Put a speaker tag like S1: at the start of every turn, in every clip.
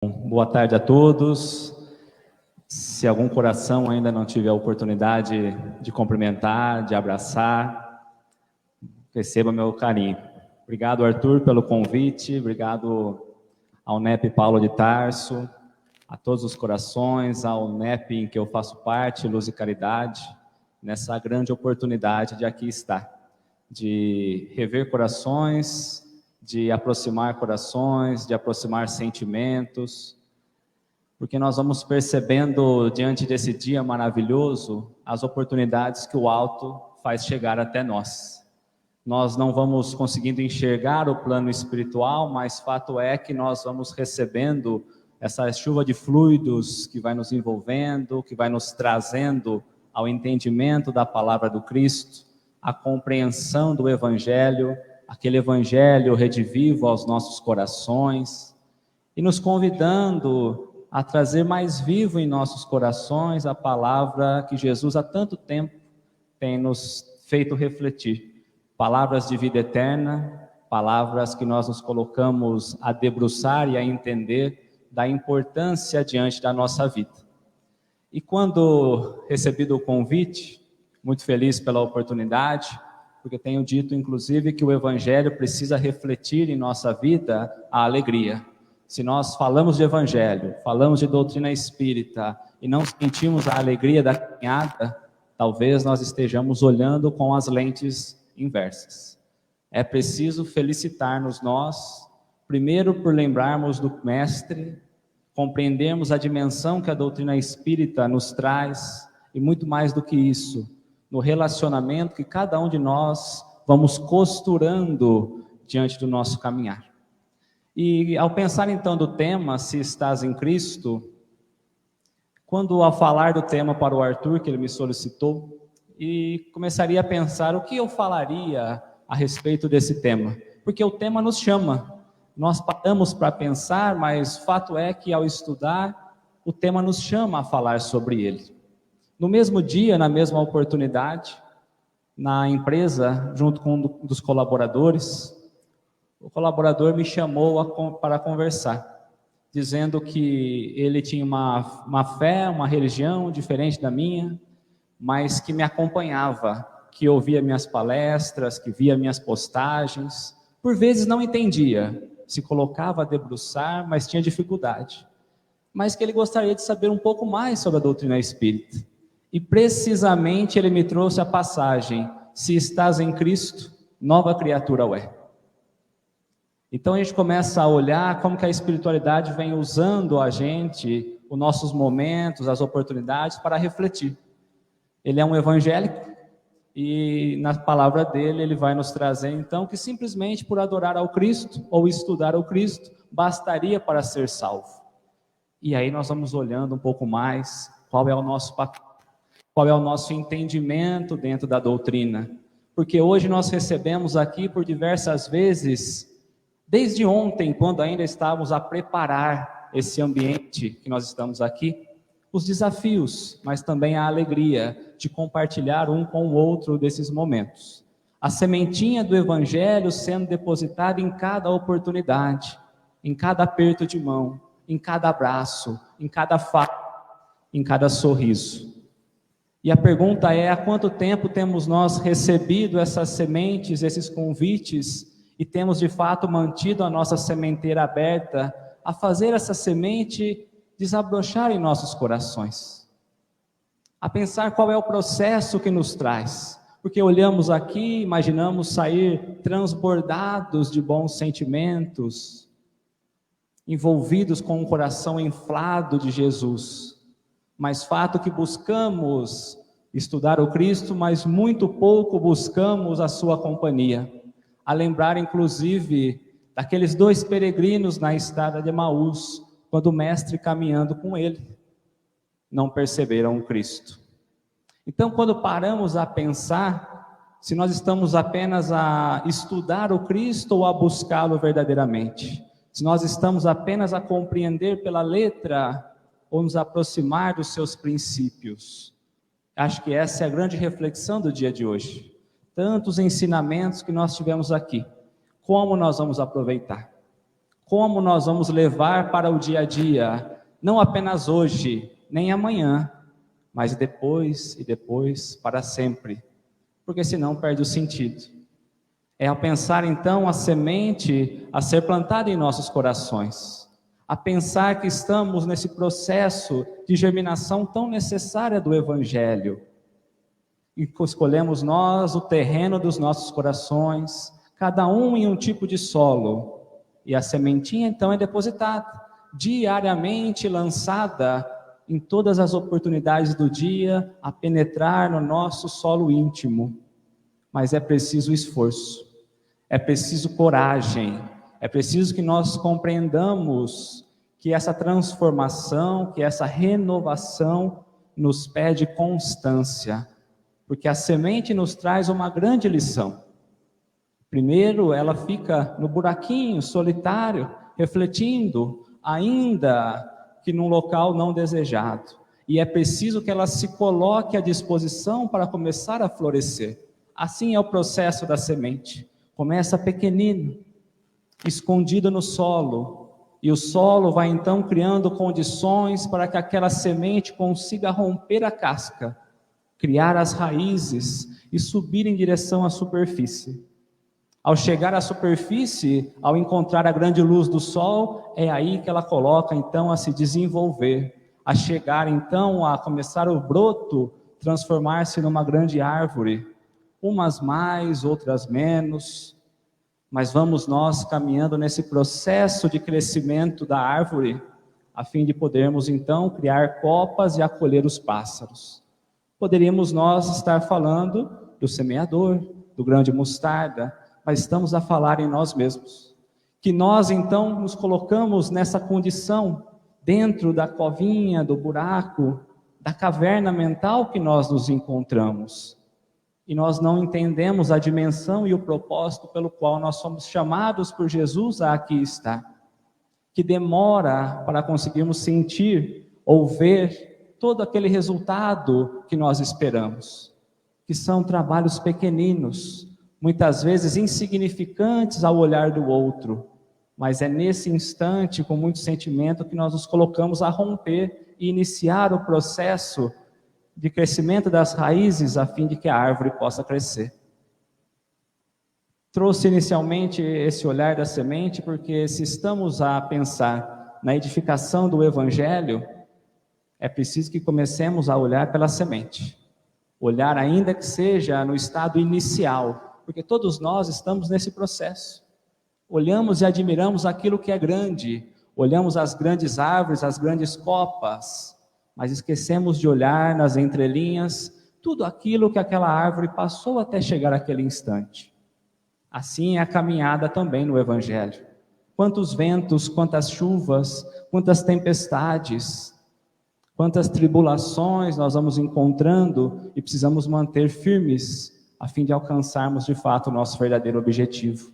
S1: Boa tarde a todos. Se algum coração ainda não tiver a oportunidade de cumprimentar, de abraçar, receba meu carinho. Obrigado, Arthur, pelo convite. Obrigado ao NEP Paulo de Tarso, a todos os corações, ao NEP em que eu faço parte, Luz e Caridade, nessa grande oportunidade de aqui estar, de rever corações, de aproximar corações, de aproximar sentimentos, porque nós vamos percebendo diante desse dia maravilhoso as oportunidades que o alto faz chegar até nós. Nós não vamos conseguindo enxergar o plano espiritual, mas fato é que nós vamos recebendo essa chuva de fluidos que vai nos envolvendo, que vai nos trazendo ao entendimento da palavra do Cristo, a compreensão do Evangelho, aquele Evangelho redivivo aos nossos corações, e nos convidando a trazer mais vivo em nossos corações a palavra que Jesus há tanto tempo tem nos feito refletir. Palavras de vida eterna, palavras que nós nos colocamos a debruçar e a entender da importância diante da nossa vida. E quando recebido o convite, muito feliz pela oportunidade, porque tenho dito, inclusive, que o Evangelho precisa refletir em nossa vida a alegria. Se nós falamos de Evangelho, falamos de doutrina espírita e não sentimos a alegria da caminhada, talvez nós estejamos olhando com as lentes inversas. É preciso felicitar-nos nós, primeiro por lembrarmos do Mestre, compreendermos a dimensão que a doutrina espírita nos traz, e muito mais do que isso, no relacionamento que cada um de nós vamos costurando diante do nosso caminhar. E ao pensar então do tema, se estás em Cristo, quando ao falar do tema para o Arthur, que ele me solicitou, e começaria a pensar o que eu falaria a respeito desse tema, porque o tema nos chama, nós paramos para pensar, mas fato é que ao estudar, o tema nos chama a falar sobre ele. No mesmo dia, na mesma oportunidade, na empresa, junto com um dos colaboradores, o colaborador me chamou para conversar, dizendo que ele tinha uma fé, uma religião diferente da minha, mas que me acompanhava, que ouvia minhas palestras, que via minhas postagens, por vezes não entendia, se colocava a debruçar, mas tinha dificuldade, mas que ele gostaria de saber um pouco mais sobre a doutrina espírita. E precisamente ele me trouxe a passagem, se estás em Cristo, nova criatura é. Então a gente começa a olhar como que a espiritualidade vem usando a gente, os nossos momentos, as oportunidades para refletir. Ele é um evangélico e na palavra dele ele vai nos trazer então que simplesmente por adorar ao Cristo ou estudar ao Cristo bastaria para ser salvo. E aí nós vamos olhando um pouco mais qual é o nosso papel. Qual é o nosso entendimento dentro da doutrina? Porque hoje nós recebemos aqui por diversas vezes, desde ontem, quando ainda estávamos a preparar esse ambiente que nós estamos aqui, os desafios, mas também a alegria de compartilhar um com o outro desses momentos. A sementinha do Evangelho sendo depositada em cada oportunidade, em cada aperto de mão, em cada abraço, em cada fala, em cada sorriso. E a pergunta é, há quanto tempo temos nós recebido essas sementes, esses convites, e temos de fato mantido a nossa sementeira aberta, a fazer essa semente desabrochar em nossos corações? A pensar qual é o processo que nos traz, porque olhamos aqui, imaginamos sair transbordados de bons sentimentos, envolvidos com um coração inflado de Jesus, mas fato que buscamos estudar o Cristo, mas muito pouco buscamos a sua companhia. A lembrar inclusive daqueles dois peregrinos na estrada de Emaús, quando o mestre caminhando com ele, não perceberam o Cristo. Então quando paramos a pensar, se nós estamos apenas a estudar o Cristo ou a buscá-lo verdadeiramente, se nós estamos apenas a compreender pela letra ou nos aproximar dos seus princípios. Acho que essa é a grande reflexão do dia de hoje. Tantos ensinamentos que nós tivemos aqui, como nós vamos aproveitar? como nós vamos levar para o dia a dia, não apenas hoje, nem amanhã, mas depois e depois, para sempre, porque senão perde o sentido. É ao pensar então a semente a ser plantada em nossos corações, a pensar que estamos nesse processo de germinação tão necessária do Evangelho, e escolhemos nós o terreno dos nossos corações, cada um em um tipo de solo, e a sementinha então é depositada, diariamente lançada em todas as oportunidades do dia, a penetrar no nosso solo íntimo. Mas é preciso esforço, é preciso coragem, é preciso que nós compreendamos que essa transformação, que essa renovação nos pede constância, porque a semente nos traz uma grande lição. Primeiro, ela fica no buraquinho, solitário, refletindo, ainda que num local não desejado. E é preciso que ela se coloque à disposição para começar a florescer. Assim é o processo da semente. Começa pequenino, escondido no solo, e o solo vai então criando condições para que aquela semente consiga romper a casca, criar as raízes e subir em direção à superfície. Ao chegar à superfície, ao encontrar a grande luz do sol, é aí que ela coloca então a se desenvolver, a chegar então a começar o broto, transformar-se numa grande árvore, umas mais, outras menos, mas vamos nós caminhando nesse processo de crescimento da árvore, a fim de podermos então criar copas e acolher os pássaros. Poderíamos nós estar falando do semeador, do grão de mostarda, mas estamos a falar em nós mesmos, que nós então nos colocamos nessa condição, dentro da covinha, do buraco, da caverna mental que nós nos encontramos, e nós não entendemos a dimensão e o propósito pelo qual nós somos chamados por Jesus a aqui estar, que demora para conseguirmos sentir ou ver todo aquele resultado que nós esperamos, que são trabalhos pequeninos, muitas vezes insignificantes ao olhar do outro, mas é nesse instante, com muito sentimento, que nós nos colocamos a romper e iniciar o processo de crescimento das raízes, a fim de que a árvore possa crescer. Trouxe inicialmente esse olhar da semente, porque se estamos a pensar na edificação do Evangelho, é preciso que comecemos a olhar pela semente, olhar ainda que seja no estado inicial, porque todos nós estamos nesse processo. Olhamos e admiramos aquilo que é grande, olhamos as grandes árvores, as grandes copas, mas esquecemos de olhar nas entrelinhas tudo aquilo que aquela árvore passou até chegar àquele instante. Assim é a caminhada também no Evangelho. Quantos ventos, quantas chuvas, quantas tempestades, quantas tribulações nós vamos encontrando e precisamos manter firmes a fim de alcançarmos de fato o nosso verdadeiro objetivo.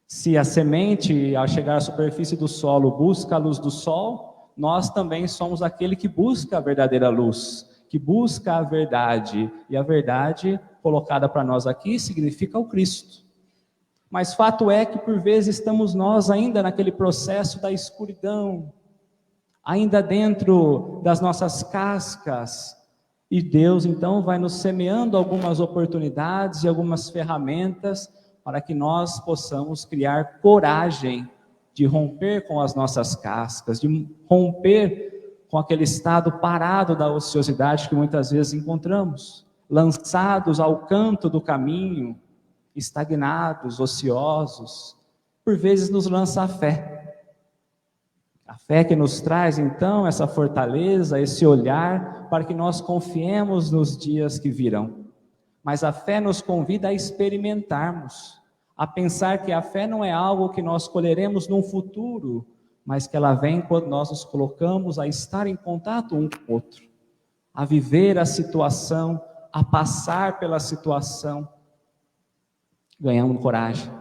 S1: Se a semente, ao chegar à superfície do solo, busca a luz do sol, nós também somos aquele que busca a verdadeira luz, que busca a verdade, e a verdade colocada para nós aqui significa o Cristo. Mas fato é que por vezes estamos nós ainda naquele processo da escuridão, ainda dentro das nossas cascas, e Deus então vai nos semeando algumas oportunidades e algumas ferramentas para que nós possamos criar coragem de romper com as nossas cascas, de romper com aquele estado parado da ociosidade que muitas vezes encontramos, lançados ao canto do caminho, estagnados, ociosos. Por vezes nos lança a fé. A fé que nos traz então essa fortaleza, esse olhar para que nós confiemos nos dias que virão. Mas a fé nos convida a experimentarmos, a pensar que a fé não é algo que nós colheremos num futuro, mas que ela vem quando nós nos colocamos a estar em contato um com o outro, a viver a situação, a passar pela situação, ganhando coragem.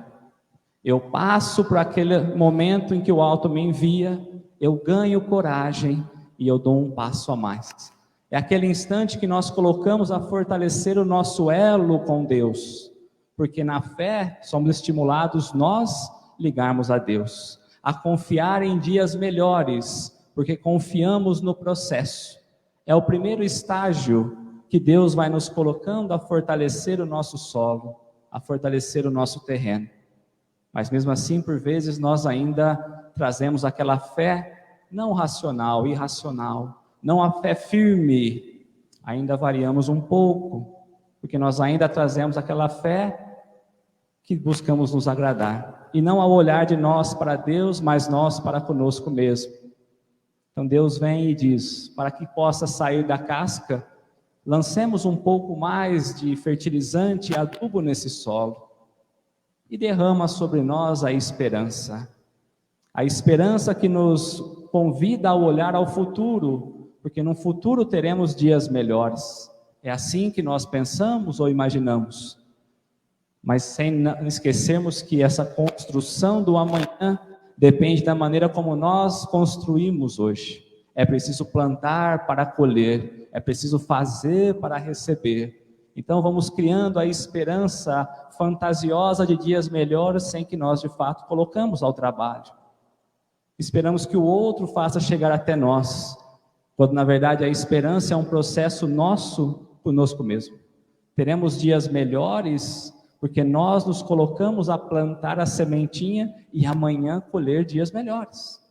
S1: Eu passo por aquele momento em que o alto me envia, eu ganho coragem e eu dou um passo a mais. É aquele instante que nós colocamos a fortalecer o nosso elo com Deus, porque na fé somos estimulados nós ligarmos a Deus. a confiar em dias melhores, porque confiamos no processo. É o primeiro estágio que Deus vai nos colocando a fortalecer o nosso solo, a fortalecer o nosso terreno. Mas mesmo assim, por vezes, nós ainda trazemos aquela fé não racional, irracional, não a fé firme, ainda variamos um pouco, porque nós ainda trazemos aquela fé que buscamos nos agradar, e não ao olhar de nós para Deus, mas nós para conosco mesmo. Então Deus vem e diz, para que possa sair da casca, lancemos um pouco mais de fertilizante e adubo nesse solo, e derrama sobre nós a esperança que nos convida a olhar ao futuro, porque no futuro teremos dias melhores. É assim que nós pensamos ou imaginamos, mas sem esquecermos que essa construção do amanhã depende da maneira como nós construímos hoje. É preciso plantar para colher, é preciso fazer para receber. Então vamos criando a esperança fantasiosa de dias melhores sem que nós de fato colocamos ao trabalho. Esperamos que o outro faça chegar até nós, quando na verdade a esperança é um processo nosso conosco mesmo. Teremos dias melhores porque nós nos colocamos a plantar a sementinha e amanhã colher dias melhores.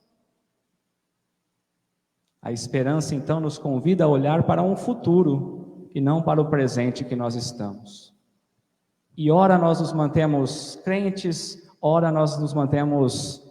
S1: A esperança então nos convida a olhar para um futuro e não para o presente que nós estamos. E ora nós nos mantemos crentes, ora nós nos mantemos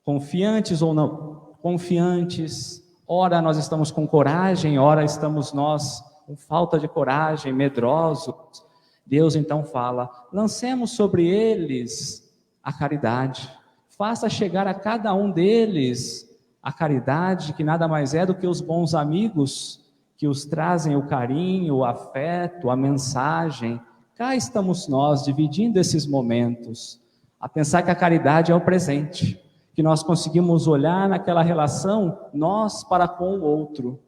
S1: confiantes ou não confiantes, ora nós estamos com coragem, ora estamos nós com falta de coragem, medrosos. Deus então fala, lancemos sobre eles a caridade, faça chegar a cada um deles a caridade, que nada mais é do que os bons amigos que os trazem o carinho, o afeto, a mensagem. Cá estamos nós dividindo esses momentos, a pensar que a caridade é o presente, que nós conseguimos olhar naquela relação nós para com o outro,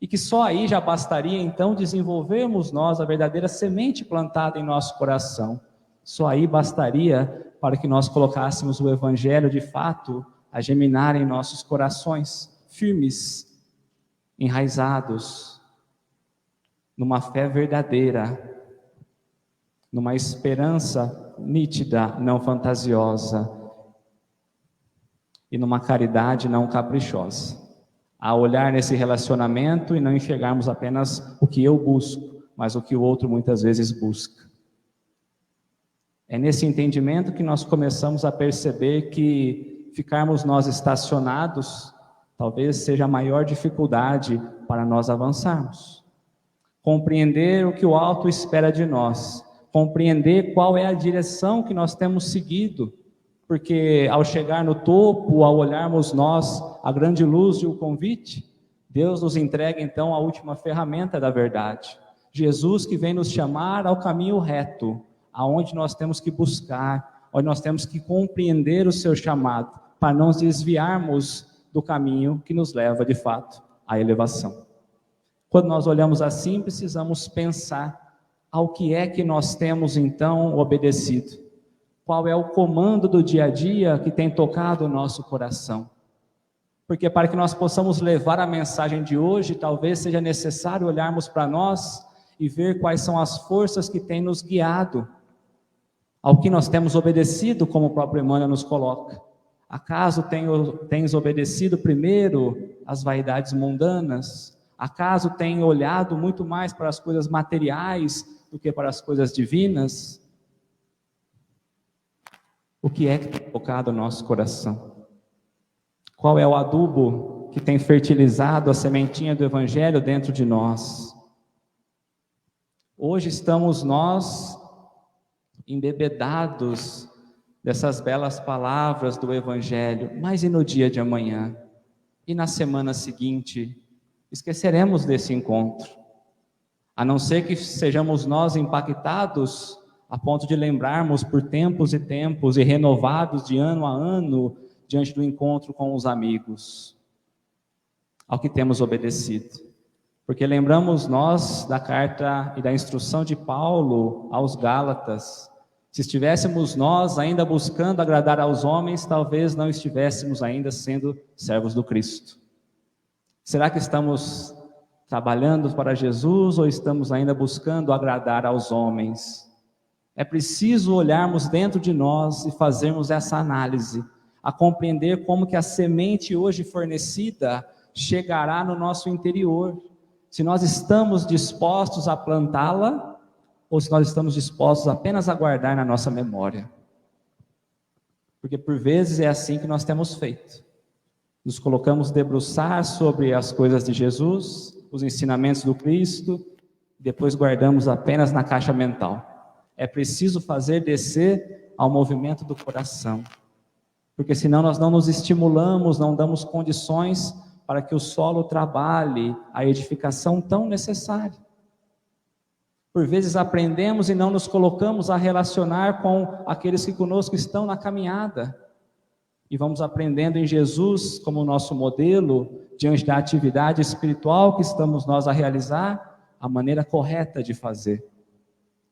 S1: e que só aí já bastaria então desenvolvermos nós a verdadeira semente plantada em nosso coração. Só aí bastaria para que nós colocássemos o Evangelho de fato a germinar em nossos corações, firmes, enraizados, numa fé verdadeira, numa esperança nítida, não fantasiosa, e numa caridade não caprichosa. A olhar nesse relacionamento e não enxergarmos apenas o que eu busco, mas o que o outro muitas vezes busca. É nesse entendimento que nós começamos a perceber que ficarmos nós estacionados talvez seja a maior dificuldade para nós avançarmos. Compreender o que o alto espera de nós, compreender qual é a direção que nós temos seguido, porque ao chegar no topo, ao olharmos nós a grande luz e o convite, Deus nos entrega então a última ferramenta da verdade. Jesus que vem nos chamar ao caminho reto, aonde nós temos que buscar, onde nós temos que compreender o seu chamado, para não nos desviarmos do caminho que nos leva de fato à elevação. Quando nós olhamos assim, precisamos pensar ao que é que nós temos então obedecido. Qual é o comando do dia a dia que tem tocado o nosso coração? Porque para que nós possamos levar a mensagem de hoje, talvez seja necessário olharmos para nós e ver quais são as forças que têm nos guiado, ao que nós temos obedecido, como o próprio Emmanuel nos coloca. Acaso tens obedecido primeiro às vaidades mundanas? Acaso tem olhado muito mais para as coisas materiais do que para as coisas divinas? O que é que tem tocado o nosso coração? Qual é o adubo que tem fertilizado a sementinha do Evangelho dentro de nós? Hoje estamos nós embebedados dessas belas palavras do Evangelho, mas e no dia de amanhã? E na semana seguinte? Esqueceremos desse encontro, a não ser que sejamos nós impactados a ponto de lembrarmos por tempos e tempos e renovados de ano a ano diante do encontro com os amigos, ao que temos obedecido. Porque lembramos nós da carta e da instrução de Paulo aos Gálatas, Se estivéssemos nós ainda buscando agradar aos homens, talvez não estivéssemos ainda sendo servos do Cristo. Será que estamos trabalhando para Jesus ou estamos ainda buscando agradar aos homens? É preciso olharmos dentro de nós e fazermos essa análise, a compreender como que a semente hoje fornecida chegará no nosso interior. Se nós estamos dispostos a plantá-la ou se nós estamos dispostos apenas a guardar na nossa memória. Porque por vezes é assim que nós temos feito. Nos colocamos debruçar sobre as coisas de Jesus, os ensinamentos do Cristo, depois guardamos apenas na caixa mental. É preciso fazer descer ao movimento do coração, porque senão nós não nos estimulamos, não damos condições para que o solo trabalhe a edificação tão necessária. Por vezes aprendemos e não nos colocamos a relacionar com aqueles que conosco estão na caminhada, e vamos aprendendo em Jesus como nosso modelo, diante da atividade espiritual que estamos nós a realizar, a maneira correta de fazer.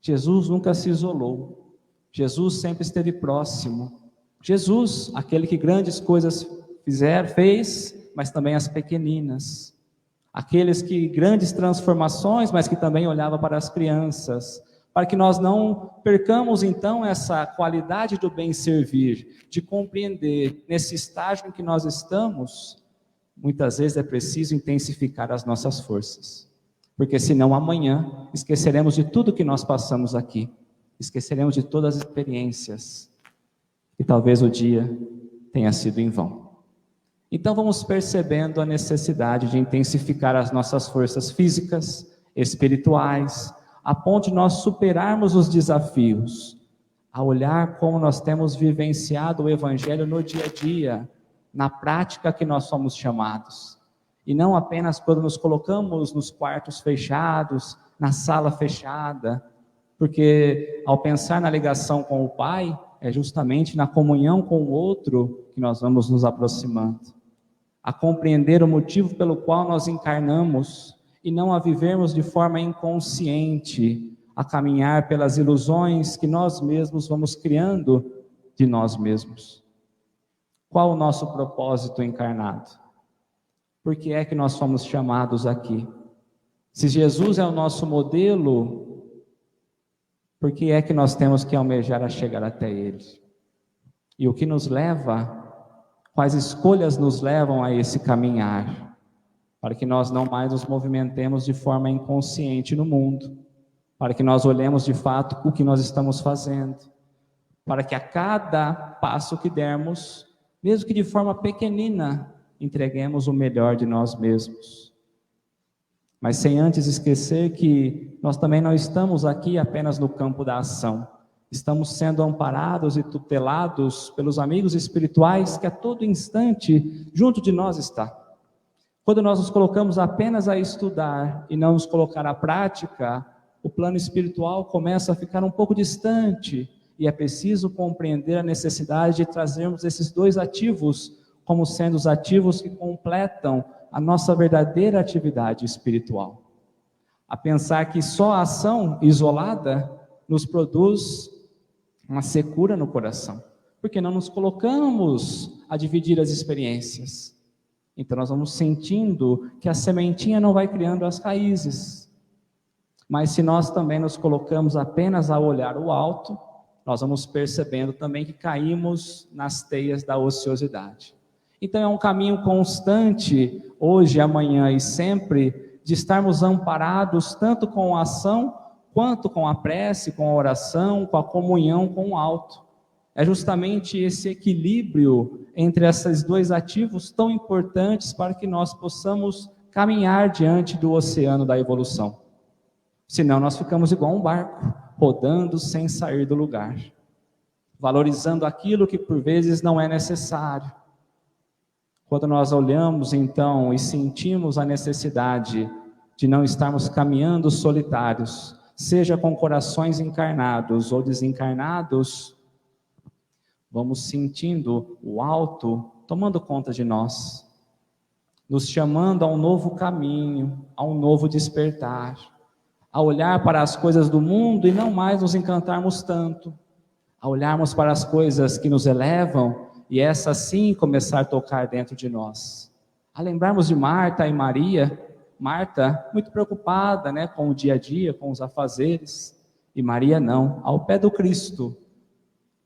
S1: Jesus nunca se isolou, Jesus sempre esteve próximo. Jesus, aquele que grandes coisas fez, mas também as pequeninas. Aqueles que grandes transformações, mas que também olhava para as crianças. Para que nós não percamos então essa qualidade do bem servir, de compreender nesse estágio em que nós estamos, muitas vezes é preciso intensificar as nossas forças. Porque senão amanhã esqueceremos de tudo que nós passamos aqui, esqueceremos de todas as experiências, e talvez o dia tenha sido em vão. Então vamos percebendo a necessidade de intensificar as nossas forças físicas, espirituais, a ponto de nós superarmos os desafios, a olhar como nós temos vivenciado o Evangelho no dia a dia, na prática que nós somos chamados. E não apenas quando nos colocamos nos quartos fechados, na sala fechada, porque ao pensar na ligação com o Pai, é justamente na comunhão com o outro que nós vamos nos aproximando. A compreender o motivo pelo qual nós encarnamos e não a vivermos de forma inconsciente, a caminhar pelas ilusões que nós mesmos vamos criando de nós mesmos. Qual o nosso propósito encarnado? Por que é que nós fomos chamados aqui? Se Jesus é o nosso modelo, por que é que nós temos que almejar a chegar até Ele? E o que nos leva, quais escolhas nos levam a esse caminhar? Para que nós não mais nos movimentemos de forma inconsciente no mundo, para que nós olhemos de fato o que nós estamos fazendo, para que a cada passo que dermos, mesmo que de forma pequenina, entreguemos o melhor de nós mesmos. Mas sem antes esquecer que nós também não estamos aqui apenas no campo da ação, estamos sendo amparados e tutelados pelos amigos espirituais que a todo instante junto de nós está. Quando nós nos colocamos apenas a estudar e não nos colocar à prática, o plano espiritual começa a ficar um pouco distante e é preciso compreender a necessidade de trazermos esses dois ativos como sendo os ativos que completam a nossa verdadeira atividade espiritual. A pensar que só a ação isolada nos produz uma secura no coração, porque não nos colocamos a dividir as experiências. Então nós vamos sentindo que a sementinha não vai criando as raízes. Mas se nós também nos colocamos apenas a olhar o alto, nós vamos percebendo também que caímos nas teias da ociosidade. Então é um caminho constante, hoje, amanhã e sempre, de estarmos amparados tanto com a ação, quanto com a prece, com a oração, com a comunhão com o alto. É justamente esse equilíbrio entre esses dois ativos tão importantes para que nós possamos caminhar diante do oceano da evolução. Senão nós ficamos igual um barco, rodando sem sair do lugar, valorizando aquilo que por vezes não é necessário. Quando nós olhamos então e sentimos a necessidade de não estarmos caminhando solitários, seja com corações encarnados ou desencarnados, vamos sentindo o alto tomando conta de nós, nos chamando a um novo caminho, a um novo despertar, a olhar para as coisas do mundo e não mais nos encantarmos tanto, a olharmos para as coisas que nos elevam e essa sim começar a tocar dentro de nós. A lembrarmos de Marta e Maria, Marta muito preocupada, né, com o dia a dia, com os afazeres, e Maria não, ao pé do Cristo,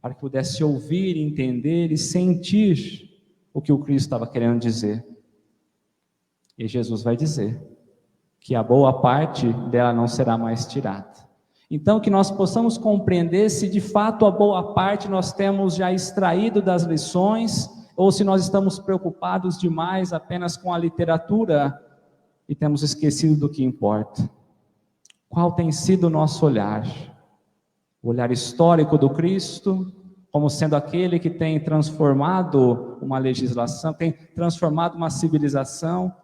S1: para que pudesse ouvir, entender e sentir o que o Cristo estava querendo dizer. E Jesus vai dizer que a boa parte dela não será mais tirada. Então, que nós possamos compreender se de fato a boa parte nós temos já extraído das lições, ou se nós estamos preocupados demais apenas com a literatura e temos esquecido do que importa. Qual tem sido o nosso olhar? O olhar histórico do Cristo, como sendo aquele que tem transformado uma legislação, tem transformado uma civilização,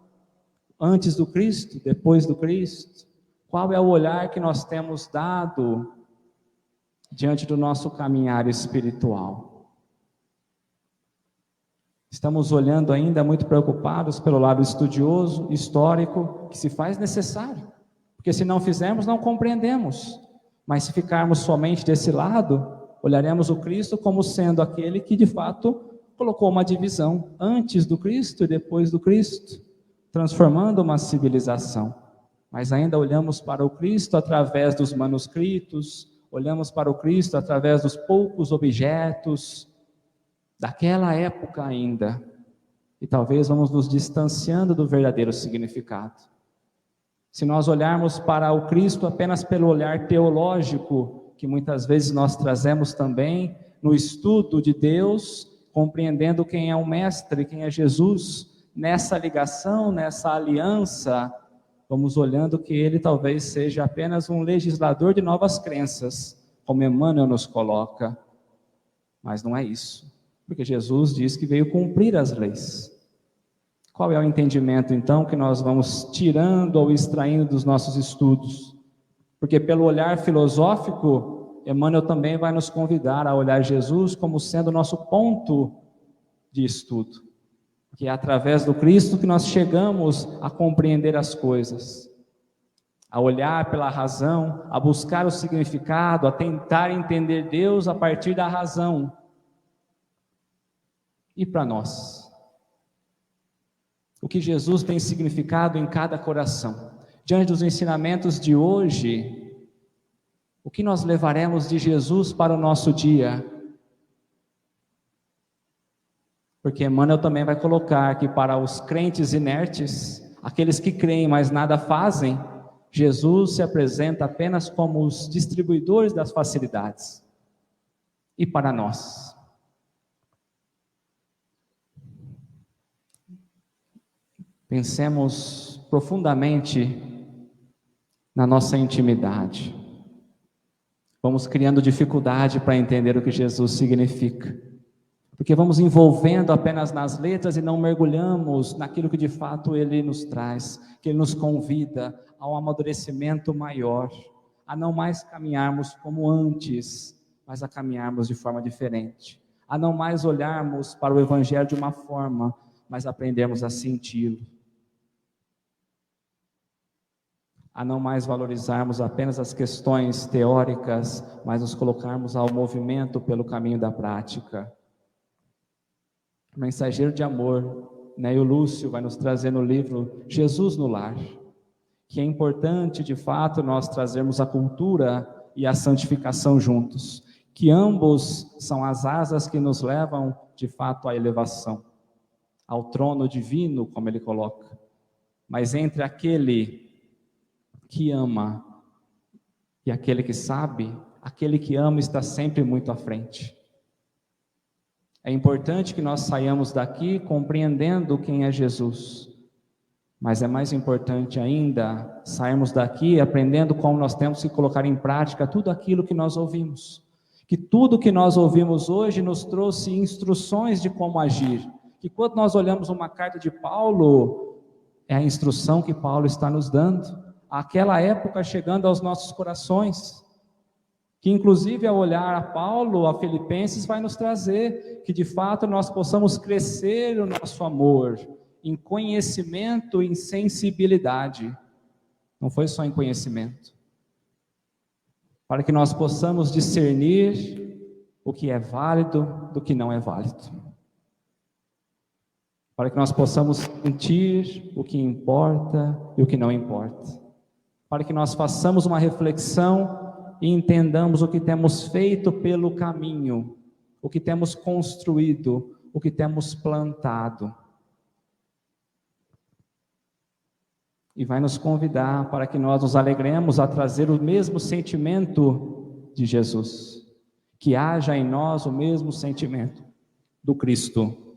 S1: antes do Cristo, depois do Cristo? Qual é o olhar que nós temos dado diante do nosso caminhar espiritual? Estamos olhando ainda muito preocupados pelo lado estudioso, histórico, que se faz necessário, porque se não fizermos, não compreendemos. Mas se ficarmos somente desse lado, olharemos o Cristo como sendo aquele que de fato colocou uma divisão antes do Cristo e depois do Cristo, transformando uma civilização. Mas ainda olhamos para o Cristo através dos manuscritos, olhamos para o Cristo através dos poucos objetos daquela época ainda, e talvez vamos nos distanciando do verdadeiro significado. Se nós olharmos para o Cristo apenas pelo olhar teológico, que muitas vezes nós trazemos também no estudo de Deus, compreendendo quem é o Mestre, quem é Jesus, nessa ligação, nessa aliança, vamos olhando que ele talvez seja apenas um legislador de novas crenças, como Emmanuel nos coloca. Mas não é isso, porque Jesus diz que veio cumprir as leis. Qual é o entendimento então que nós vamos tirando ou extraindo dos nossos estudos? Porque pelo olhar filosófico, Emmanuel também vai nos convidar a olhar Jesus como sendo o nosso ponto de estudo. Que é através do Cristo que nós chegamos a compreender as coisas, a olhar pela razão, a buscar o significado, a tentar entender Deus a partir da razão. E para nós? O que Jesus tem significado em cada coração? Diante dos ensinamentos de hoje, o que nós levaremos de Jesus para o nosso dia? Porque Emmanuel também vai colocar que para os crentes inertes, aqueles que creem, mas nada fazem, Jesus se apresenta apenas como os distribuidores das facilidades. E para nós? Pensemos profundamente na nossa intimidade. Vamos criando dificuldade para entender o que Jesus significa. Porque vamos envolvendo apenas nas letras e não mergulhamos naquilo que de fato Ele nos traz, que Ele nos convida a um amadurecimento maior, a não mais caminharmos como antes, mas a caminharmos de forma diferente, a não mais olharmos para o Evangelho de uma forma, mas aprendermos a senti-lo, a não mais valorizarmos apenas as questões teóricas, mas nos colocarmos ao movimento pelo caminho da prática. Mensageiro de amor, né? E o Lúcio vai nos trazer no livro Jesus no Lar, que é importante de fato nós trazermos a cultura e a santificação juntos, que ambos são as asas que nos levam de fato à elevação, ao trono divino, como ele coloca. Mas entre aquele que ama e aquele que sabe, aquele que ama está sempre muito à frente. É importante que nós saiamos daqui compreendendo quem é Jesus, mas é mais importante ainda sairmos daqui aprendendo como nós temos que colocar em prática tudo aquilo que nós ouvimos. Que tudo que nós ouvimos hoje nos trouxe instruções de como agir. Que quando nós olhamos uma carta de Paulo, é a instrução que Paulo está nos dando, àquela época chegando aos nossos corações. Que inclusive ao olhar a Paulo, a Filipenses, vai nos trazer que de fato nós possamos crescer o nosso amor em conhecimento, em sensibilidade. Não foi só em conhecimento. Para que nós possamos discernir o que é válido do que não é válido. Para que nós possamos sentir o que importa e o que não importa. Para que nós façamos uma reflexão e entendamos o que temos feito pelo caminho, o que temos construído, o que temos plantado. E vai nos convidar para que nós nos alegremos a trazer o mesmo sentimento de Jesus, que haja em nós o mesmo sentimento do Cristo.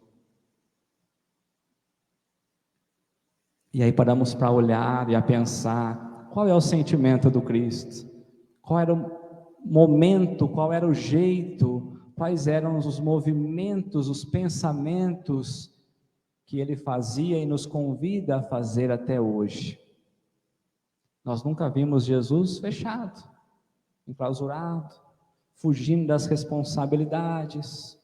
S1: E aí paramos para olhar e a pensar, qual é o sentimento do Cristo? Qual era o momento, qual era o jeito, quais eram os movimentos, os pensamentos que ele fazia e nos convida a fazer até hoje. Nós nunca vimos Jesus fechado, enclausurado, fugindo das responsabilidades,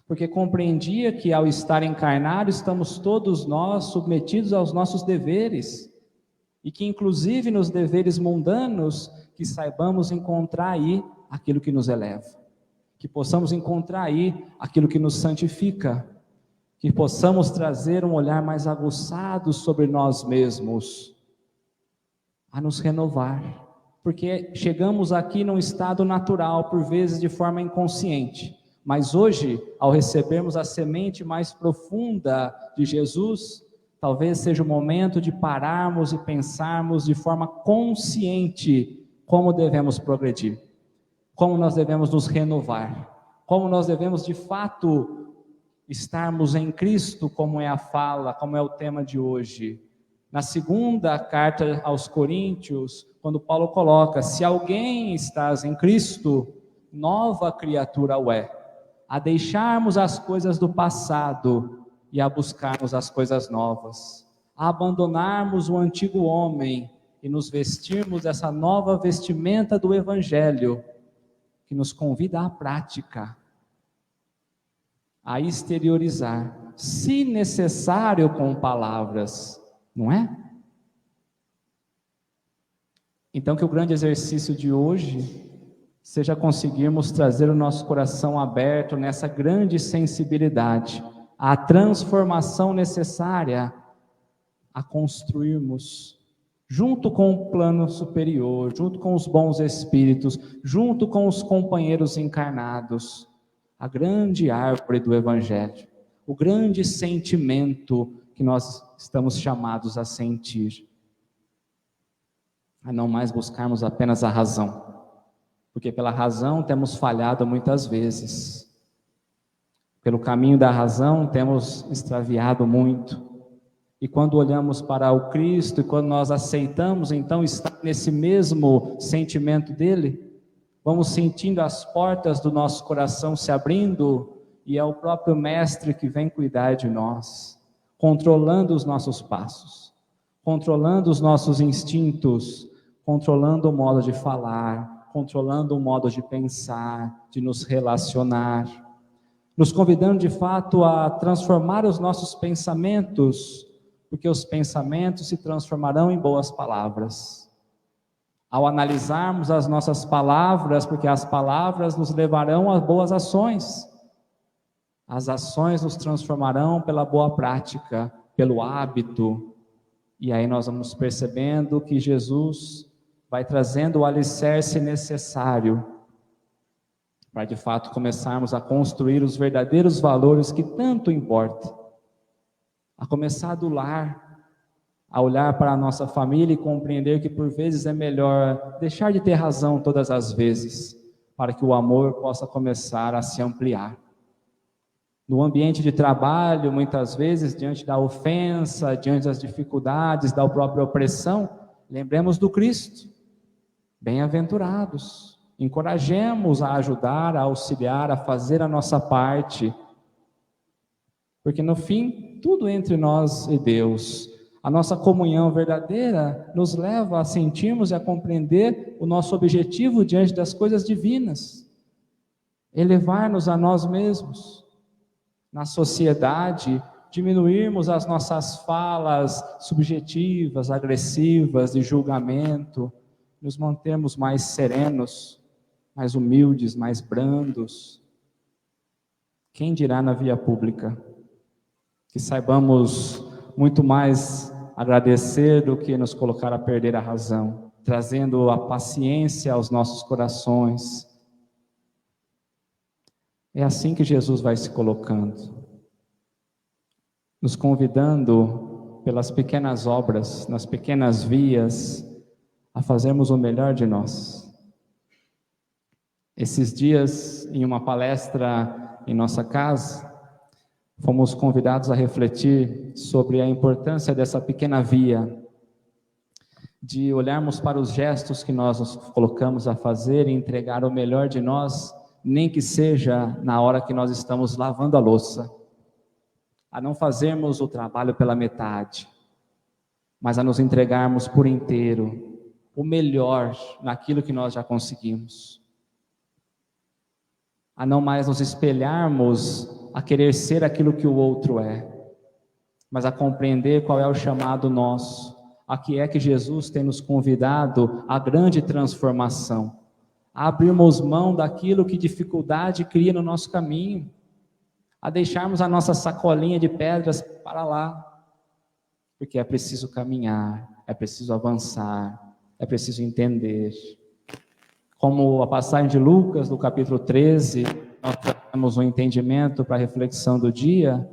S1: porque compreendia que ao estar encarnado estamos todos nós submetidos aos nossos deveres, e que inclusive nos deveres mundanos, que saibamos encontrar aí aquilo que nos eleva, que possamos encontrar aí aquilo que nos santifica, que possamos trazer um olhar mais aguçado sobre nós mesmos, a nos renovar, porque chegamos aqui num estado natural, por vezes de forma inconsciente, mas hoje, ao recebermos a semente mais profunda de Jesus, talvez seja o momento de pararmos e pensarmos de forma consciente como devemos progredir, como nós devemos nos renovar, como nós devemos de fato estarmos em Cristo, como é a fala, como é o tema de hoje. Na segunda carta aos Coríntios, quando Paulo coloca, se alguém estás em Cristo, nova criatura é, a deixarmos as coisas do passado e a buscarmos as coisas novas, a abandonarmos o antigo homem e nos vestirmos dessa nova vestimenta do Evangelho, que nos convida à prática, a exteriorizar, se necessário com palavras, não é? Então que o grande exercício de hoje seja conseguirmos trazer o nosso coração aberto nessa grande sensibilidade, à transformação necessária a construirmos, junto com o plano superior, junto com os bons espíritos, junto com os companheiros encarnados, a grande árvore do Evangelho, o grande sentimento que nós estamos chamados a sentir, a não mais buscarmos apenas a razão, porque pela razão temos falhado muitas vezes, pelo caminho da razão temos extraviado muito, e quando olhamos para o Cristo, e quando nós aceitamos então estar nesse mesmo sentimento dele, vamos sentindo as portas do nosso coração se abrindo, e é o próprio Mestre que vem cuidar de nós, controlando os nossos passos, controlando os nossos instintos, controlando o modo de falar, controlando o modo de pensar, de nos relacionar, nos convidando de fato a transformar os nossos pensamentos, porque os pensamentos se transformarão em boas palavras. Ao analisarmos as nossas palavras, porque as palavras nos levarão a boas ações, as ações nos transformarão pela boa prática, pelo hábito, e aí nós vamos percebendo que Jesus vai trazendo o alicerce necessário para de fato começarmos a construir os verdadeiros valores que tanto importam, a começar do lar, a olhar para a nossa família e compreender que por vezes é melhor deixar de ter razão todas as vezes, para que o amor possa começar a se ampliar. No ambiente de trabalho, muitas vezes, diante da ofensa, diante das dificuldades, da própria opressão, lembremos do Cristo. Bem-aventurados, encorajemos a ajudar, a auxiliar, a fazer a nossa parte, porque no fim, tudo entre nós e Deus, a nossa comunhão verdadeira nos leva a sentirmos e a compreender o nosso objetivo diante das coisas divinas, elevar-nos a nós mesmos, na sociedade, diminuirmos as nossas falas subjetivas, agressivas, de julgamento, nos mantermos mais serenos, mais humildes, mais brandos, quem dirá na via pública? Que saibamos muito mais agradecer do que nos colocar a perder a razão, trazendo a paciência aos nossos corações. É assim que Jesus vai se colocando, nos convidando pelas pequenas obras, nas pequenas vias, a fazermos o melhor de nós. Esses dias, em uma palestra em nossa casa, fomos convidados a refletir sobre a importância dessa pequena via, de olharmos para os gestos que nós nos colocamos a fazer e entregar o melhor de nós, nem que seja na hora que nós estamos lavando a louça, a não fazermos o trabalho pela metade, mas a nos entregarmos por inteiro, o melhor naquilo que nós já conseguimos. A não mais nos espelharmos a querer ser aquilo que o outro é, mas a compreender qual é o chamado nosso, a que é que Jesus tem nos convidado à grande transformação, a abrirmos mão daquilo que dificuldade cria no nosso caminho, a deixarmos a nossa sacolinha de pedras para lá, porque é preciso caminhar, é preciso avançar, é preciso entender. Como a passagem de Lucas, do capítulo 13, nós temos um entendimento para a reflexão do dia,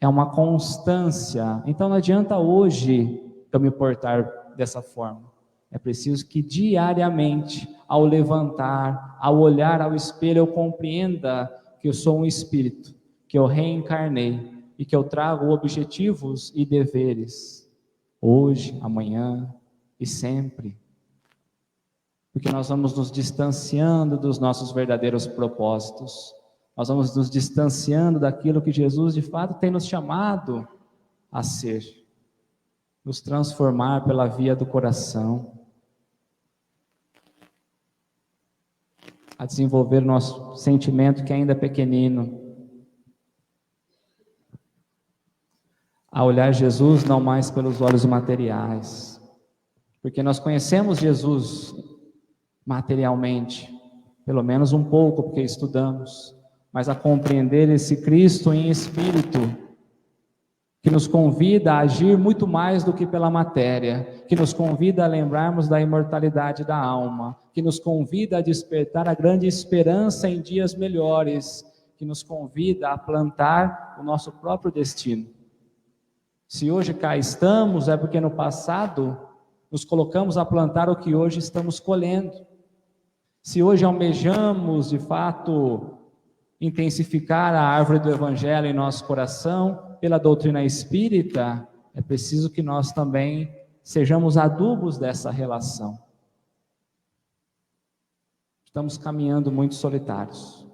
S1: é uma constância. Então não adianta hoje eu me portar dessa forma. É preciso que diariamente, ao levantar, ao olhar ao espelho, eu compreenda que eu sou um espírito, que eu reencarnei e que eu trago objetivos e deveres, hoje, amanhã e sempre. Porque nós vamos nos distanciando dos nossos verdadeiros propósitos, nós vamos nos distanciando daquilo que Jesus de fato tem nos chamado a ser, nos transformar pela via do coração, a desenvolver nosso sentimento que ainda é pequenino, a olhar Jesus não mais pelos olhos materiais, porque nós conhecemos Jesus materialmente, pelo menos um pouco, porque estudamos, mas a compreender esse Cristo em espírito, que nos convida a agir muito mais do que pela matéria, que nos convida a lembrarmos da imortalidade da alma, que nos convida a despertar a grande esperança em dias melhores, que nos convida a plantar o nosso próprio destino. Se hoje cá estamos, é porque no passado nos colocamos a plantar o que hoje estamos colhendo. Se hoje almejamos, de fato, intensificar a árvore do Evangelho em nosso coração, pela doutrina espírita, é preciso que nós também sejamos adubos dessa relação. Estamos caminhando muito solitários.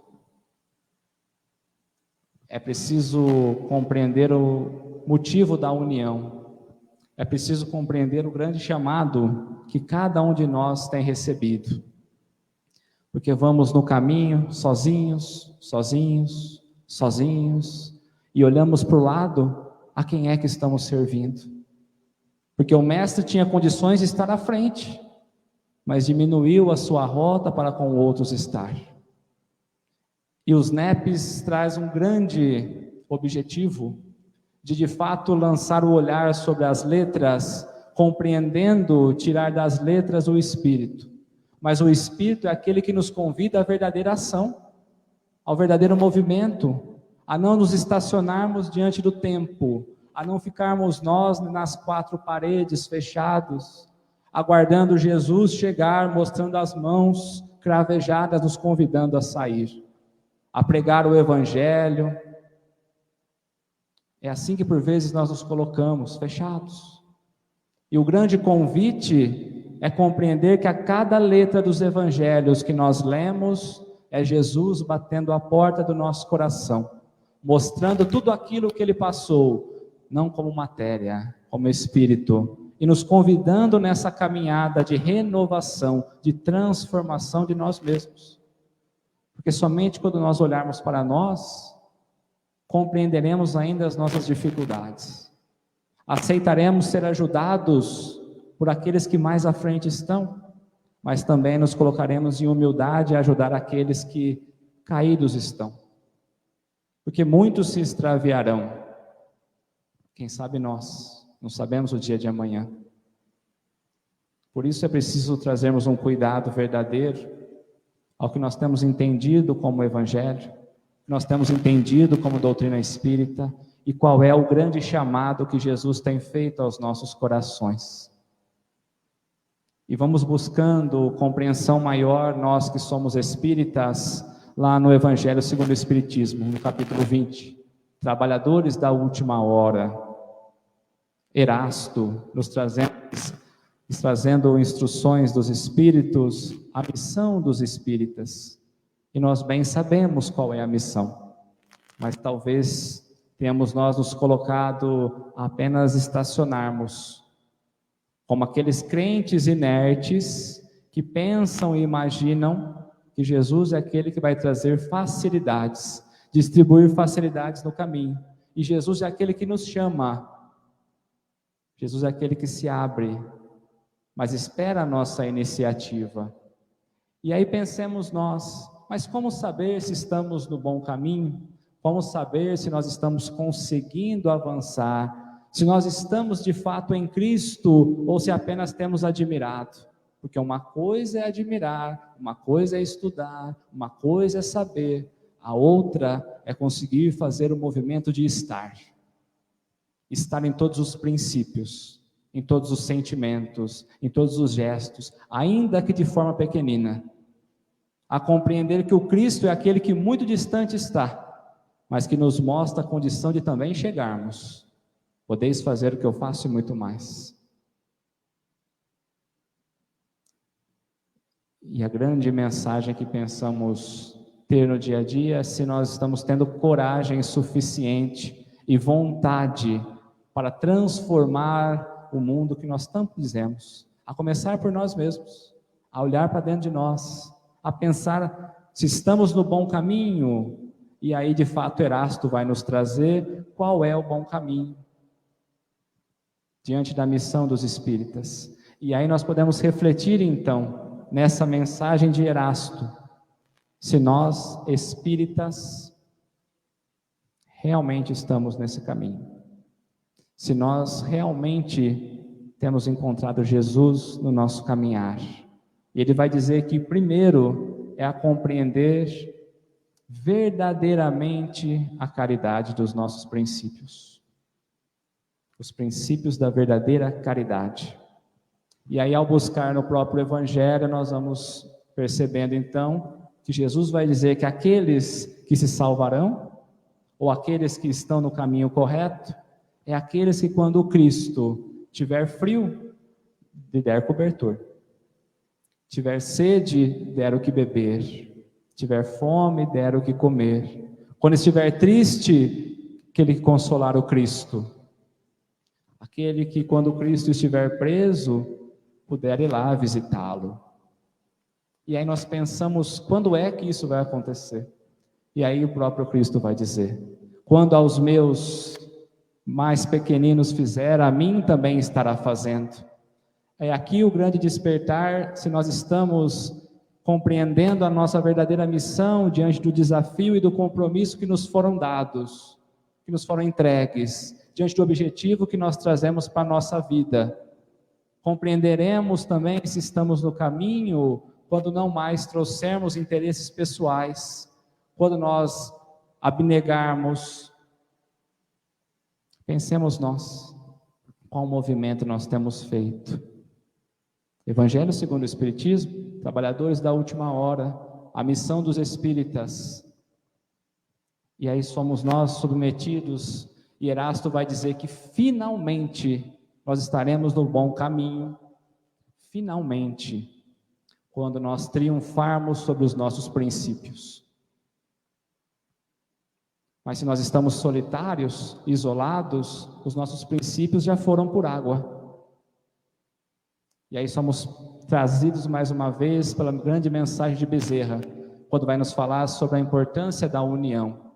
S1: É preciso compreender o motivo da união. É preciso compreender o grande chamado que cada um de nós tem recebido. Porque vamos no caminho sozinhos, e olhamos para o lado, a quem é que estamos servindo? Porque o mestre tinha condições de estar à frente, mas diminuiu a sua rota para com outros estar. E os NEPs traz um grande objetivo de fato lançar o olhar sobre as letras, compreendendo, tirar das letras o espírito. Mas o Espírito é aquele que nos convida à verdadeira ação, ao verdadeiro movimento, a não nos estacionarmos diante do tempo, a não ficarmos nós nas quatro paredes fechados, aguardando Jesus chegar, mostrando as mãos cravejadas, nos convidando a sair, a pregar o Evangelho. É assim que por vezes nós nos colocamos, fechados. E o grande convite é compreender que a cada letra dos evangelhos que nós lemos, é Jesus batendo a porta do nosso coração, mostrando tudo aquilo que Ele passou, não como matéria, como espírito, e nos convidando nessa caminhada de renovação, de transformação de nós mesmos. Porque somente quando nós olharmos para nós, compreenderemos ainda as nossas dificuldades, aceitaremos ser ajudados por aqueles que mais à frente estão, mas também nos colocaremos em humildade a ajudar aqueles que caídos estão. Porque muitos se extraviarão. Quem sabe nós, não sabemos o dia de amanhã. Por isso é preciso trazermos um cuidado verdadeiro ao que nós temos entendido como Evangelho, nós temos entendido como doutrina espírita, e qual é o grande chamado que Jesus tem feito aos nossos corações. E vamos buscando compreensão maior, nós que somos espíritas, lá no Evangelho segundo o Espiritismo, no capítulo 20, trabalhadores da última hora. Erasto nos trazendo instruções dos Espíritos, a missão dos Espíritas. E nós bem sabemos qual é a missão, mas talvez tenhamos nós nos colocado a apenas estacionarmos, como aqueles crentes inertes que pensam e imaginam que Jesus é aquele que vai trazer facilidades, distribuir facilidades no caminho. E Jesus é aquele que nos chama, Jesus é aquele que se abre, mas espera a nossa iniciativa. E aí pensemos nós, mas como saber se estamos no bom caminho? Como saber se nós estamos conseguindo avançar? Se nós estamos de fato em Cristo ou se apenas temos admirado? Porque uma coisa é admirar, uma coisa é estudar, uma coisa é saber, a outra é conseguir fazer o movimento de estar. Estar em todos os princípios, em todos os sentimentos, em todos os gestos, ainda que de forma pequenina. A compreender que o Cristo é aquele que muito distante está, mas que nos mostra a condição de também chegarmos. Podeis fazer o que eu faço e muito mais. E a grande mensagem que pensamos ter no dia a dia é se nós estamos tendo coragem suficiente e vontade para transformar o mundo que nós tanto dizemos, a começar por nós mesmos, a olhar para dentro de nós, a pensar se estamos no bom caminho. E aí de fato Erasto vai nos trazer qual é o bom caminho diante da missão dos espíritas. E aí nós podemos refletir então nessa mensagem de Erasto, se nós espíritas realmente estamos nesse caminho, se nós realmente temos encontrado Jesus no nosso caminhar. E ele vai dizer que primeiro é a compreender verdadeiramente a caridade dos nossos princípios, os princípios da verdadeira caridade. E aí ao buscar no próprio Evangelho nós vamos percebendo então que Jesus vai dizer que aqueles que se salvarão, ou aqueles que estão no caminho correto, é aqueles que quando o Cristo tiver frio, lhe der cobertor, tiver sede, der o que beber, tiver fome, der o que comer, quando estiver triste, que ele consolar o Cristo, aquele que quando o Cristo estiver preso, puder ir lá visitá-lo. E aí nós pensamos, quando é que isso vai acontecer? E aí o próprio Cristo vai dizer, quando aos meus mais pequeninos fizer, a mim também estará fazendo. É aqui o grande despertar, se nós estamos compreendendo a nossa verdadeira missão diante do desafio e do compromisso que nos foram dados, que nos foram entregues, diante do objetivo que nós trazemos para a nossa vida. Compreenderemos também se estamos no caminho quando não mais trouxermos interesses pessoais, quando nós abnegarmos. Pensemos nós, qual movimento nós temos feito. Evangelho segundo o Espiritismo, trabalhadores da última hora, a missão dos espíritas. E aí somos nós submetidos, e Erasto vai dizer que finalmente nós estaremos no bom caminho, finalmente, quando nós triunfarmos sobre os nossos princípios. Mas se nós estamos solitários, isolados, os nossos princípios já foram por água. E aí somos trazidos mais uma vez pela grande mensagem de Bezerra, quando vai nos falar sobre a importância da união,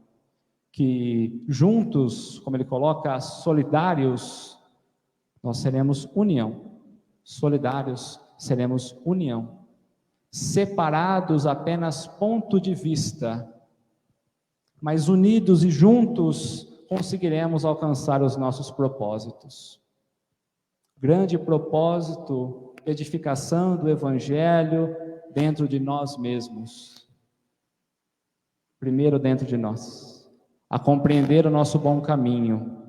S1: que juntos, como ele coloca, solidários, nós seremos união, solidários seremos união, separados apenas ponto de vista, mas unidos e juntos conseguiremos alcançar os nossos propósitos. Grande propósito, edificação do Evangelho dentro de nós mesmos. Primeiro dentro de nós, a compreender o nosso bom caminho.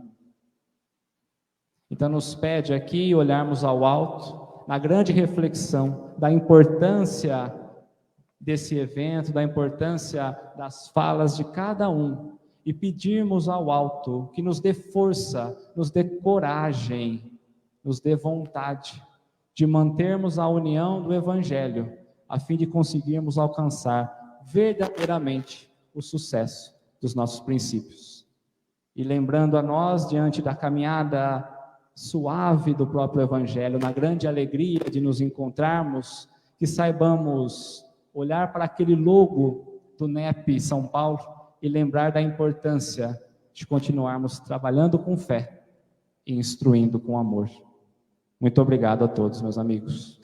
S1: Então nos pede aqui olharmos ao alto, na grande reflexão da importância desse evento, da importância das falas de cada um, e pedirmos ao alto que nos dê força, nos dê coragem, nos dê vontade de mantermos a união do Evangelho, a fim de conseguirmos alcançar verdadeiramente o sucesso dos nossos princípios. E lembrando a nós, diante da caminhada suave do próprio Evangelho, na grande alegria de nos encontrarmos, que saibamos olhar para aquele logo do NEP São Paulo e lembrar da importância de continuarmos trabalhando com fé e instruindo com amor. Muito obrigado a todos, meus amigos.